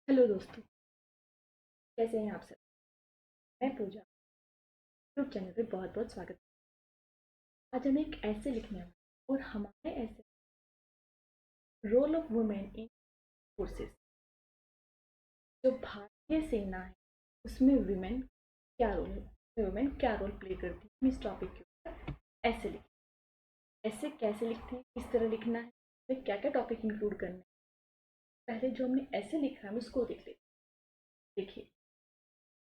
Hello दोस्तों, कैसे हैं आप सब। मैं पूजा, यूट्यूब चैनल पे बहुत बहुत स्वागत है। आज हम एक ऐसे लिखने वाले और हमारे ऐसे role of women in forces. जो भारतीय सेना है उसमें वुमेन क्या रोल है, वुमेन क्या रोल प्ले करती है, इस टॉपिक के ऊपर ऐसे लिख ऐसे कैसे लिखते हैं, किस तरह लिखना है, उसमें क्या क्या टॉपिक इंक्लूड करना है। पहले जो हमने ऐसे लिखा है उसको देख लेते। देखिए,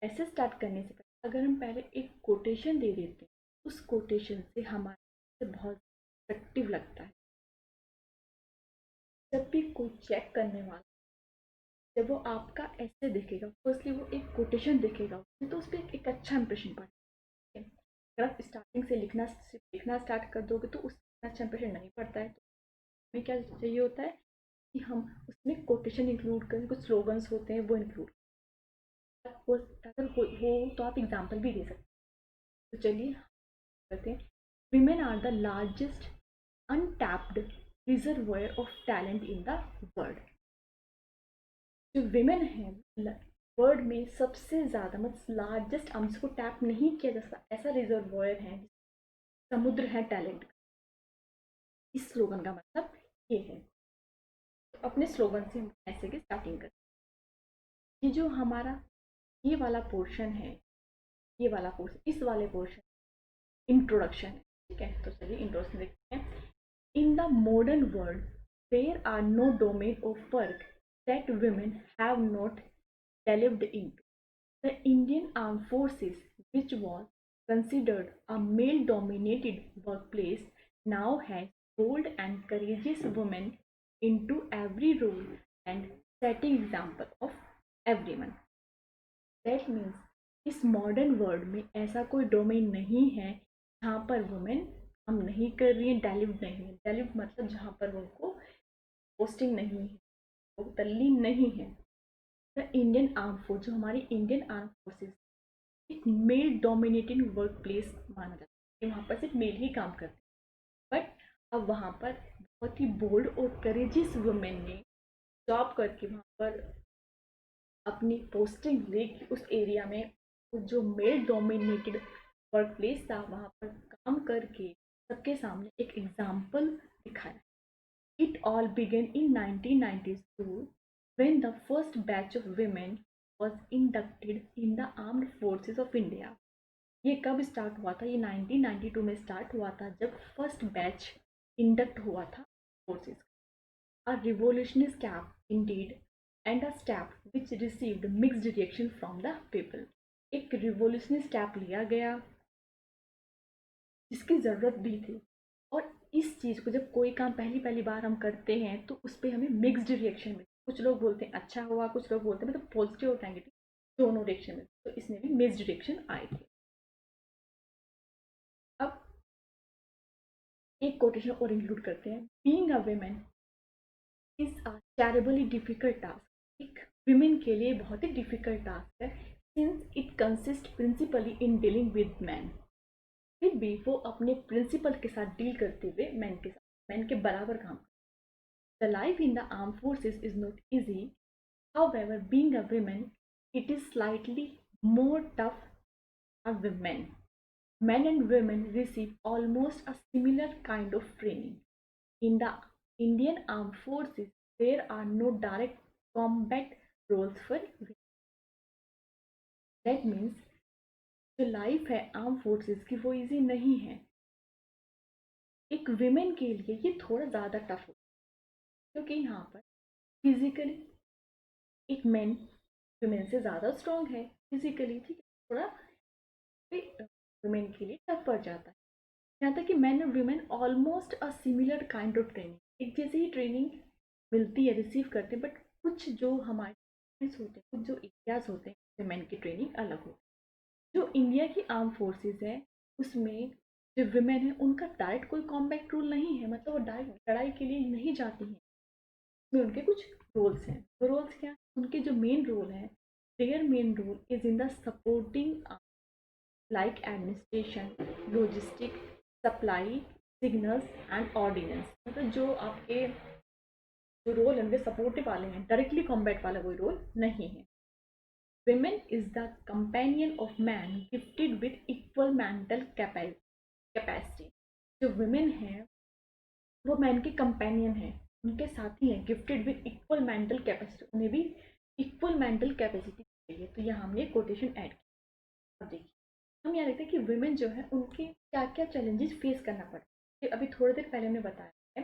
ऐसे स्टार्ट करने से पहले अगर हम पहले एक कोटेशन दे देते हैं, उस कोटेशन से हमारे बहुत इफेक्टिव लगता है। जब भी कोई चेक करने वाला, जब वो आपका ऐसे देखेगा, फर्स्टली वो एक कोटेशन देखेगा तो उस पर एक अच्छा इंप्रेशन पड़ता है। अगर आप स्टार्टिंग से लिखना स्टार्ट कर दोगे तो उसका अच्छा इंप्रेशन नहीं पड़ता है। तो हमें क्या चाहिए होता है कि हम उसमें कोटेशन इंक्लूड करें, कुछ स्लोगन्स होते हैं वो इंक्लूड। वो अगर हो तो आप एग्जाम्पल भी दे सकते हैं। तो चलिए करते हैं। Women are the largest untapped reservoir of talent in the world. जो विमेन है वर्ल्ड में सबसे ज़्यादा मतलब लार्जेस्ट, हम इसको टैप नहीं किया जा सकता ऐसा रिजर्वोयर है, समुद्र है टैलेंट का। इस स्लोगन का मतलब ये है। तो अपने स्लोगन से हम ऐसे की स्टार्टिंग करते हैं। ये जो हमारा ये वाला पोर्शन है, ये वाला पोर्शन, इस वाले पोर्शन इंट्रोडक्शन है। ठीक है, तो चलिए इंट्रोडक्शन देखते हैं। In the modern world there are no domain of work that women have not delved into. The Indian Armed Forces, which was considered a male-dominated workplace, now has bold and courageous women into every role and setting example of everyone. That means इस modern world में ऐसा कोई domain नहीं है जहाँ पर women काम नहीं कर रही है, डेलिव्ड नहीं है। डेलिव्ड मतलब जहाँ पर उनको पोस्टिंग नहीं है, वो तल्लीन नहीं है। द इंडियन आर्म फोर्स, जो हमारी इंडियन आर्म फोर्सेस एक मेल डोमिनेटेड वर्क प्लेस माना जाता है कि वहाँ पर सिर्फ मेल ही काम करते हैं। बट अब वहाँ पर बहुत ही बोल्ड और करेजियस वुमेन ने जॉब करके वहाँ पर अपनी पोस्टिंग लेके उस एरिया में जो मेल डोमिनेटेड वर्क प्लेस था वहाँ पर काम करके सबके सामने एक एग्जाम्पल दिखाया। It all began in 1992 when the first batch of women was inducted in the Armed Forces of India. ये कब स्टार्ट हुआ था? ये 1992 में स्टार्ट हुआ था जब फर्स्ट बैच इंडक्ट हुआ था forces. A revolutionary step indeed, and a step which received mixed reaction from the people. एक रिवोल्यूशनरी स्टेप लिया गया जिसकी ज़रूरत भी थी। और इस चीज़ को जब कोई काम पहली पहली बार हम करते हैं तो उस पर हमें मिक्स्ड रिएक्शन मिलती। कुछ लोग बोलते हैं अच्छा हुआ, कुछ लोग बोलते हैं मतलब पॉजिटिव और नेगेटिव दोनों रिएक्शन मिलते। तो इसमें भी मिक्स्ड रिएक्शन आए थे। अब एक कोटेशन और इंक्लूड करते हैं। Being a woman is a terribly difficult task. एक विमेन के लिए बहुत ही डिफिकल्ट टास्क है, since it consist principally in dealing with man. फिर भी वो अपने प्रिंसिपल के साथ डील करते हुए मैन के बराबर काम। The life in the armed forces is not easy. However, being a woman, it is slightly more tough than men. Men and women receive almost a similar kind of training. In the Indian Armed Forces, there are no direct combat roles for women. That means जो life है arm forces की वो easy नहीं है। एक women के लिए ये थोड़ा ज़्यादा टफ होता है क्योंकि यहाँ पर फिजिकली एक मैन वुमेन से ज़्यादा स्ट्रॉन्ग है फिजिकली। ठीक है, थोड़ा वुमेन के लिए टफ पड़ जाता है। यहाँ तक कि मैन और women almost a similar kind of training, एक जैसी ही ट्रेनिंग मिलती है, रिसीव करते हैं। बट कुछ जो हमारे होते हैं, कुछ जो एरियाज होते हैं वुमेन की ट्रेनिंग अलग होती है। जो इंडिया की आर्म फोर्सेस है उसमें जो वुमेन है उनका डायरेक्ट कोई कॉम्बैट रूल नहीं है, मतलब वो डायरेक्ट लड़ाई के लिए नहीं जाती हैं। में उनके कुछ रोल्स हैं। वो रोल्स क्या? उनके जो मेन रोल है, their main role is in the supporting like administration, logistic, supply, signals and ordinance. मतलब जो आपके जो रोल है उनके सपोर्टिव वाले हैं, डायरेक्टली कॉम्बैट वाला कोई रोल नहीं है। Women is the companion of man gifted with equal mental capacity। जो women है वो मैन के कंपेनियन है, उनके साथी हैं, gifted with equal mental capacity, उन्हें भी इक्वल मेंटल कैपेसिटी चाहिए। तो यहाँ हमने कोटेशन ऐड किया। अब देखिए हम यहाँ देखते हैं कि वुमेन जो है उनके क्या क्या चैलेंजेस फेस करना पड़ता है। अभी थोड़ी देर पहले हमने बताया है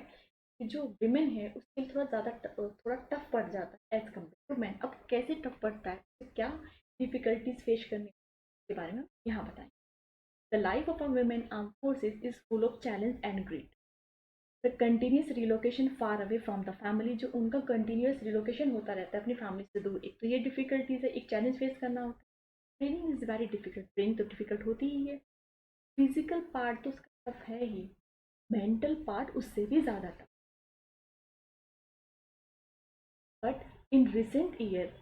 कि जो विमेन है उसके लिए थोड़ा टफ पड़ जाता है एज कम्पेयर टू मैन। अब कैसे टफ पड़ता है, तो क्या डिफिकल्टीज फेस करने के बारे में यहाँ बताएं। The life of a women arm forces is full of challenge and greed. The continuous relocation far away from the family, जो उनका कंटिन्यूस रिलोकेशन होता रहता है अपनी फैमिली से दूर, एक तो ये डिफिकल्टीज है, एक चैलेंज फेस करना होता है। Training is very difficult, training तो डिफिकल्ट होती ही है। फिजिकल पार्ट तो उसका टफ है ही, मेंटल पार्ट उससे भी ज़्यादा tough. But in recent year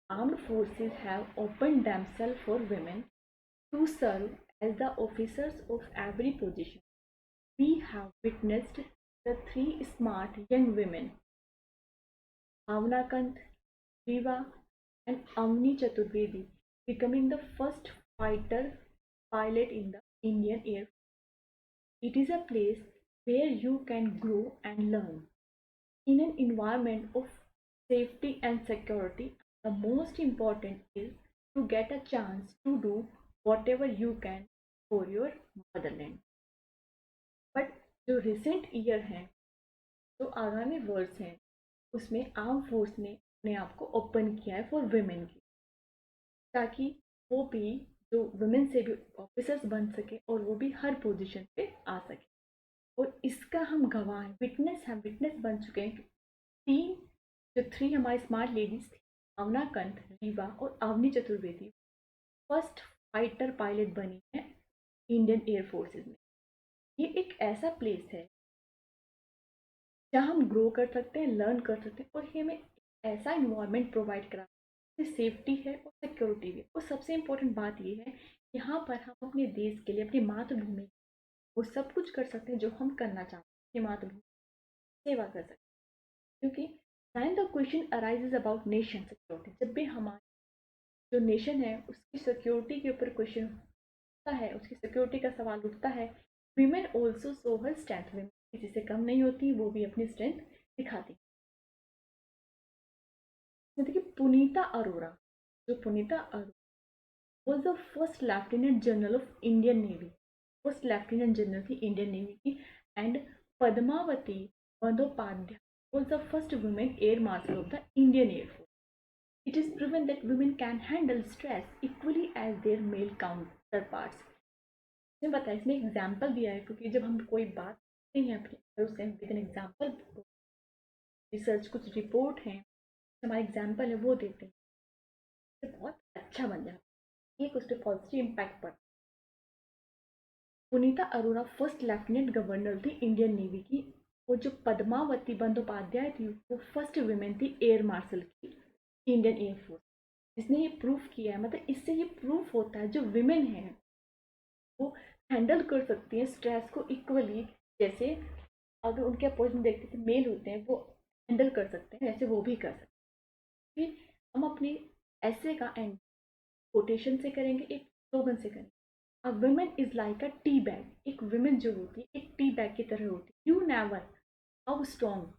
armed forces have opened themselves for women to serve as the officers of every position. We have witnessed the three smart young women, Bhavna Kant, Riva, and Avni Chaturvedi, becoming the first fighter pilot in the Indian Air Force. It is a place where you can grow and learn in an environment of safety and security. The most important is to get a chance to do whatever you can for your motherland. But जो recent year हैं, जो आगामी वर्ष हैं, उसमें arm force ने अपने आप को ओपन किया है फॉर वुमेन की, ताकि वो भी जो वुमेन से भी ऑफिसर्स बन सके और वो भी हर पोजीशन पे आ सके। और इसका हम गवाह हैं, विटनेस बन चुके हैं। तीन जो थ्री हमारी स्मार्ट लेडीज थी, भावना कंठ, रीवा और Avani Chaturvedi, first fighter pilot बनी है इंडियन एयर फोर्सेज में। ये एक ऐसा प्लेस है जहाँ हम ग्रो कर सकते हैं, लर्न कर सकते हैं, और ये हमें ऐसा इन्वायरमेंट प्रोवाइड करा, सेफ्टी है और सिक्योरिटी भी। और सबसे इम्पोर्टेंट बात ये है, यहाँ पर हम अपने देश के लिए, अपनी मातृभूमि, वो सब कुछ कर सकते हैं जो हम करना चाहते हैं, अपनी मातृभूमि सेवा कर सकते हैं। क्योंकि when the question arises about nation security, जब भी हमारे जो नेशन है उसकी सिक्योरिटी के ऊपर क्वेश्चन उठता है, उसकी सिक्योरिटी का सवाल उठता है, women also show her strength. Women किसी से कम नहीं होती, वो भी अपनी स्ट्रेंथ दिखाती। देखिए पुनीता अरोरा, जो Punita Arora was the first lieutenant general of Indian Navy, first lieutenant general थी इंडियन नेवी की। And Padmavati Bandopadhyay was the first women air marshal of the Indian Air Force. It is proven that women can handle stress equally as their male counterparts. इसमें बताया, इसमें example दिया है, क्योंकि जब हम कोई बात करते हैं अपने उससे विद एन एग्जाम्पल, रिसर्च कुछ रिपोर्ट हैं, हमारे एग्जाम्पल है वो देते हैं, तो बहुत अच्छा बन जाता है, एक उस पर पॉजिटिव इम्पैक्ट पड़ता है। पुनीता अरोरा फर्स्ट लेफ्टिनेंट गवर्नर थी इंडियन नेवी की, और जो पद्मावती बंदोपाध्याय थी वो फर्स्ट वुमेन थी एयर मार्शल की इंडियन एयर फोर्स। जिसने ये प्रूफ किया है, मतलब इससे ये प्रूफ होता है जो विमेन है वो हैंडल कर सकती हैं स्ट्रेस को इक्वली, जैसे अगर उनके अपोज में देखते थे मेल होते हैं वो हैंडल कर सकते हैं, वैसे वो भी कर सकते हैं। फिर हम अपने ऐसे का एंड कोटेशन से करेंगे, एक स्लोगन से करेंगे। A woman is like a tea bag, एक वुमेन जो होती है एक टी बैग की तरह होती है। यू नेवर हाउ स्ट्रॉन्ग,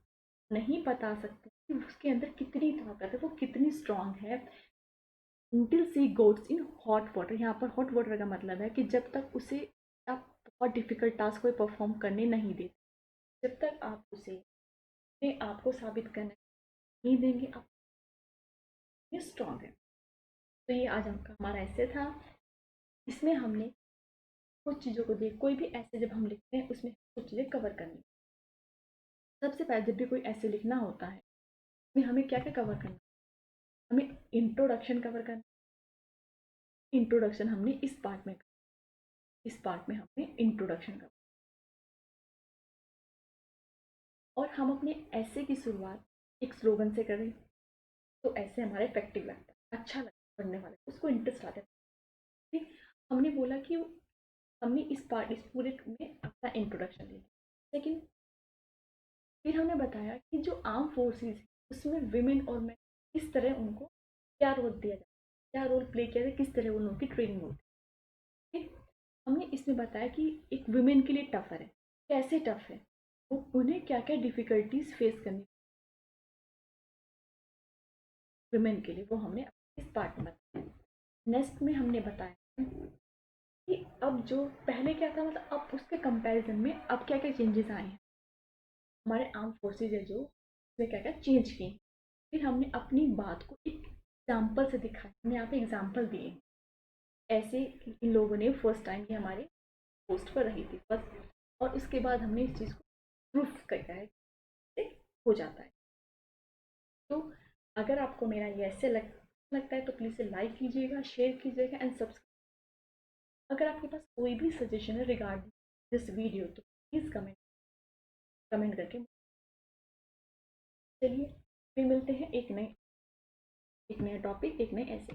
नहीं बता सकते कि उसके अंदर कितनी ताकत है, वो कितनी स्ट्रॉन्ग है। until she goes in hot water, यहाँ पर hot water का मतलब है कि जब तक उसे आप बहुत डिफिकल्ट टास्क को परफॉर्म करने नहीं देते, जब तक आप उसे अपने आप को साबित करने नहीं देंगे, आप ये स्ट्रॉन्ग है। तो ये आज हमारा ऐसे था, इसमें हमने कुछ चीज़ों को देख, कोई भी ऐसे जब हम लिखते हैं उसमें कुछ चीज़ें कवर करनी। सबसे पहले जब भी कोई ऐसे लिखना होता है उसमें हमें क्या क्या कवर करना, हमें इंट्रोडक्शन कवर करना। इंट्रोडक्शन हमने इस पार्ट में, इस पार्ट में हमने इंट्रोडक्शन कवर, और हम अपने ऐसे की शुरुआत एक स्लोगन से करें तो ऐसे हमारा इफेक्टिव लगता है, अच्छा लगता है पढ़ने वाले को, उसको इंटरेस्ट आता है। ठीक, हमने बोला कि हमने इस पूरे में अपना इंट्रोडक्शन ले लिया। लेकिन फिर हमने बताया कि जो आर्म फोर्सेस है उसमें विमेन और मैन किस तरह उनको क्या रोल दिया जाता है, क्या रोल प्ले किया जाए, किस तरह उन लोगों की ट्रेनिंग होती है। फिर हमने इसमें बताया कि एक वुमेन के लिए टफर है, कैसे टफ है, वो उन्हें क्या क्या डिफिकल्टीज फेस करनी वुमेन के लिए, वो हमने इस पार्ट में बताया। नेक्स्ट में हमने बताया कि अब जो पहले क्या था, मतलब अब उसके कंपैरिजन में अब क्या क्या चेंजेस आए हैं, हमारे आर्म फोर्सेज है जो उसमें क्या क्या चेंज किए। फिर हमने अपनी बात को एक एग्जाम्पल से दिखाया, हमने यहाँ पे एग्जाम्पल दिए ऐसे कि इन लोगों ने फर्स्ट टाइम ये हमारे पोस्ट पर रही थी फर्स्ट, और उसके बाद हमने इस चीज़ को प्रूफ किया है कि हो जाता है। तो अगर आपको मेरा ये ऐसे लगता है तो प्लीज़ लाइक कीजिएगा, शेयर कीजिएगा एंड सब्सक्राइब। अगर आपके पास कोई भी सजेशन है रिगार्डिंग दिस वीडियो तो प्लीज़ कमेंट करके। चलिए फिर मिलते हैं एक नए टॉपिक, एक नए ऐसे